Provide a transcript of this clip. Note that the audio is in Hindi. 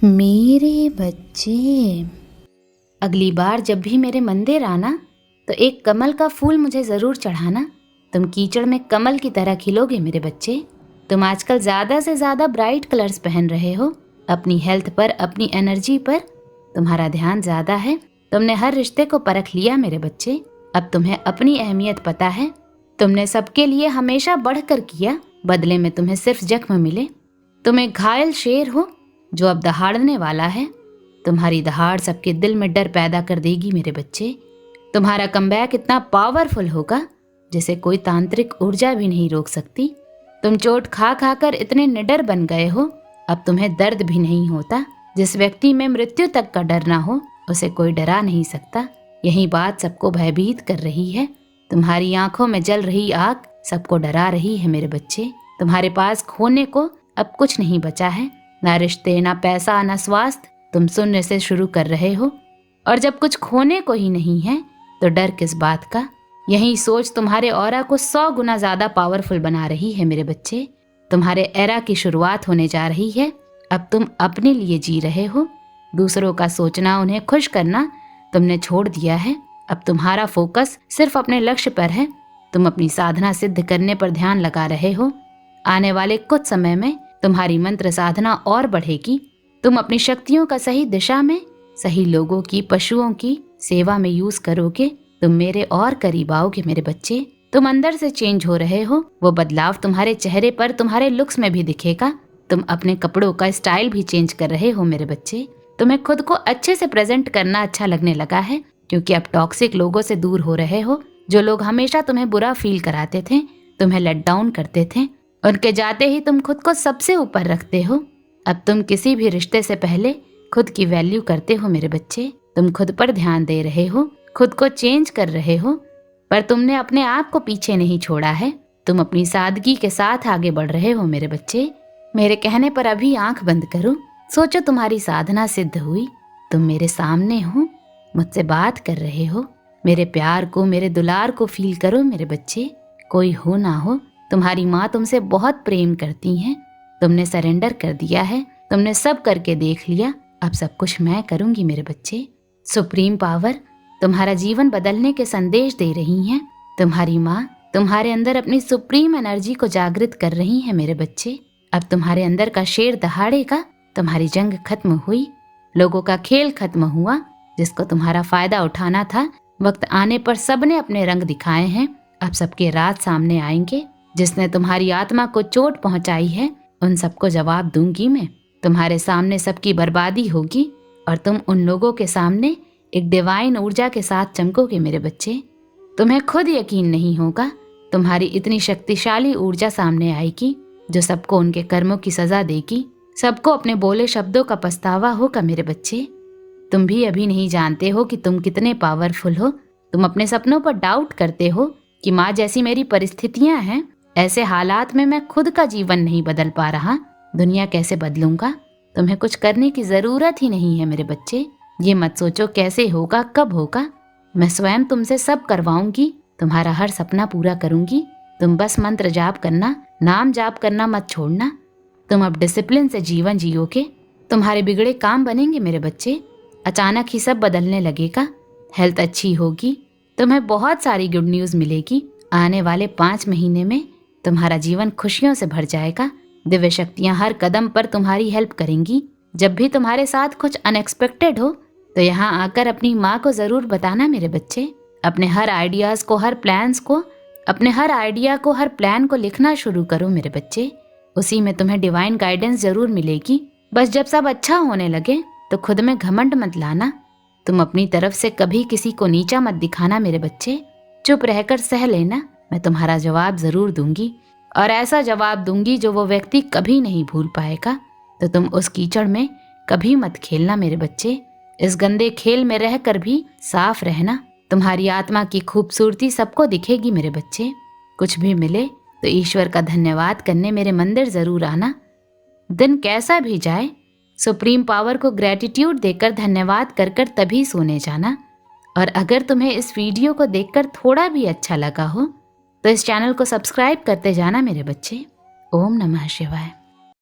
मेरे बच्चे, अगली बार जब भी मेरे मंदिर आना तो एक कमल का फूल मुझे ज़रूर चढ़ाना। तुम कीचड़ में कमल की तरह खिलोगे मेरे बच्चे। तुम आजकल ज़्यादा से ज़्यादा ब्राइट कलर्स पहन रहे हो। अपनी हेल्थ पर, अपनी एनर्जी पर तुम्हारा ध्यान ज़्यादा है। तुमने हर रिश्ते को परख लिया मेरे बच्चे। अब तुम्हें अपनी अहमियत पता है। तुमने सबके लिए हमेशा बढ़कर किया, बदले में तुम्हें सिर्फ जख्म मिले। तुम एक घायल शेर हो जो अब दहाड़ने वाला है। तुम्हारी दहाड़ सबके दिल में डर पैदा कर देगी मेरे बच्चे। तुम्हारा कमबैक इतना पावरफुल होगा जिसे कोई तांत्रिक ऊर्जा भी नहीं रोक सकती। तुम चोट खा खा कर इतने निडर बन गए हो, अब तुम्हें दर्द भी नहीं होता। जिस व्यक्ति में मृत्यु तक का डर ना हो उसे कोई डरा नहीं सकता। यही बात सबको भयभीत कर रही है। तुम्हारी आंखों में जल रही आग सबको डरा रही है मेरे बच्चे। तुम्हारे पास खोने को अब कुछ नहीं बचा है, ना रिश्ते, ना पैसा, ना स्वास्थ्य। तुम शून्य से शुरू कर रहे हो, और जब कुछ खोने को ही नहीं है तो डर किस बात का। यही सोच तुम्हारे ऑरा को 100 गुना ज्यादा पावरफुल बना रही है मेरे बच्चे। तुम्हारे एरा की शुरुआत होने जा रही है। अब तुम अपने लिए जी रहे हो। दूसरों का सोचना, उन्हें खुश करना तुमने छोड़ दिया है। अब तुम्हारा फोकस सिर्फ अपने लक्ष्य पर है। तुम अपनी साधना सिद्ध करने पर ध्यान लगा रहे हो। आने वाले कुछ समय में तुम्हारी मंत्र साधना और बढ़ेगी। तुम अपनी शक्तियों का सही दिशा में, सही लोगों की, पशुओं की सेवा में यूज करोगे। तुम मेरे और करीब आओगे मेरे बच्चे। तुम अंदर से चेंज हो रहे हो। वो बदलाव तुम्हारे चेहरे पर, तुम्हारे लुक्स में भी दिखेगा। तुम अपने कपड़ों का स्टाइल भी चेंज कर रहे हो मेरे बच्चे। तुम्हें खुद को अच्छे से प्रेजेंट करना अच्छा लगने लगा है, क्योंकि अब टॉक्सिक लोगों से दूर हो रहे हो। जो लोग हमेशा तुम्हें बुरा फील कराते थे, तुम्हें लेट डाउन करते थे, उनके जाते ही तुम खुद को सबसे ऊपर रखते हो। अब तुम किसी भी रिश्ते से पहले खुद की वैल्यू करते हो मेरे बच्चे। तुम खुद पर ध्यान दे रहे हो, खुद को चेंज कर रहे हो, पर तुमने अपने आप को पीछे नहीं छोड़ा है। तुम अपनी सादगी के साथ आगे बढ़ रहे हो मेरे बच्चे। मेरे कहने पर अभी आंख बंद करो। सोचो तुम्हारी साधना सिद्ध हुई। तुम मेरे सामने हो, मुझसे बात कर रहे हो। मेरे प्यार को, मेरे दुलार को फील करो मेरे बच्चे। कोई हो ना हो, तुम्हारी माँ तुमसे बहुत प्रेम करती हैं। तुमने सरेंडर कर दिया है। तुमने सब करके देख लिया। अब सब कुछ मैं करूंगी मेरे बच्चे। सुप्रीम पावर तुम्हारा जीवन बदलने के संदेश दे रही हैं। तुम्हारी माँ तुम्हारे अंदर अपनी सुप्रीम एनर्जी को जागृत कर रही है मेरे बच्चे। अब तुम्हारे अंदर का शेर दहाड़ेगा। तुम्हारी जंग खत्म हुई, लोगों का खेल खत्म हुआ। जिसको तुम्हारा फायदा उठाना था, वक्त आने पर सबने अपने रंग दिखाए हैं। अब सबके राज सामने आएंगे। जिसने तुम्हारी आत्मा को चोट पहुंचाई है, उन सबको जवाब दूंगी मैं। तुम्हारे सामने सबकी बर्बादी होगी, और तुम उन लोगों के सामने एक डिवाइन ऊर्जा के साथ चमकोगे मेरे बच्चे। तुम्हें खुद यकीन नहीं होगा, तुम्हारी इतनी शक्तिशाली ऊर्जा सामने आएगी जो सबको उनके कर्मों की सजा देगी। सबको अपने बोले शब्दों का पछतावा होगा मेरे बच्चे। तुम भी अभी नहीं जानते हो कि तुम कितने पावरफुल हो। तुम अपने सपनों पर डाउट करते हो कि माँ जैसी मेरी परिस्थितियां हैं, ऐसे हालात में मैं खुद का जीवन नहीं बदल पा रहा, दुनिया कैसे बदलूंगा। तुम्हें कुछ करने की जरूरत ही नहीं है मेरे बच्चे। ये मत सोचो कैसे होगा, कब होगा। मैं स्वयं तुमसे सब करवाऊंगी। तुम्हारा हर सपना पूरा करूंगी। तुम बस मंत्र जाप करना, नाम जाप करना मत छोड़ना। तुम अब डिसिप्लिन से जीवन जियोगे। तुम्हारे बिगड़े काम बनेंगे मेरे बच्चे। अचानक ही सब बदलने लगेगा। हेल्थ अच्छी होगी। तुम्हें बहुत सारी गुड न्यूज मिलेगी। आने वाले 5 महीने में तुम्हारा जीवन खुशियों से भर जाएगा। दिव्य शक्तियां हर कदम पर तुम्हारी हेल्प करेंगी। जब भी तुम्हारे साथ कुछ अनएक्सपेक्टेड हो तो यहाँ आकर अपनी माँ को जरूर बताना मेरे बच्चे। अपने हर आइडियाज को, हर प्लान्स को, अपने हर आइडिया को, हर प्लान को लिखना शुरू करो मेरे बच्चे। उसी में तुम्हें डिवाइन गाइडेंस जरूर मिलेगी। बस जब सब अच्छा होने लगे तो खुद में घमंड मत लाना। तुम अपनी तरफ से कभी किसी को नीचा मत दिखाना मेरे बच्चे। चुप रहकर सह लेना, मैं तुम्हारा जवाब जरूर दूंगी, और ऐसा जवाब दूंगी जो वो व्यक्ति कभी नहीं भूल पाएगा। तो तुम उस कीचड़ में कभी मत खेलना मेरे बच्चे। इस गंदे खेल में रहकर भी साफ रहना। तुम्हारी आत्मा की खूबसूरती सबको दिखेगी मेरे बच्चे। कुछ भी मिले तो ईश्वर का धन्यवाद करने मेरे मंदिर जरूर आना। दिन कैसा भी जाए, सुप्रीम पावर को ग्रेटिट्यूड देकर धन्यवाद कर कर तभी सोने जाना। और अगर तुम्हें इस वीडियो को देखकर थोड़ा भी अच्छा लगा हो तो इस चैनल को सब्सक्राइब करते जाना मेरे बच्चे। ओम नमः शिवाय।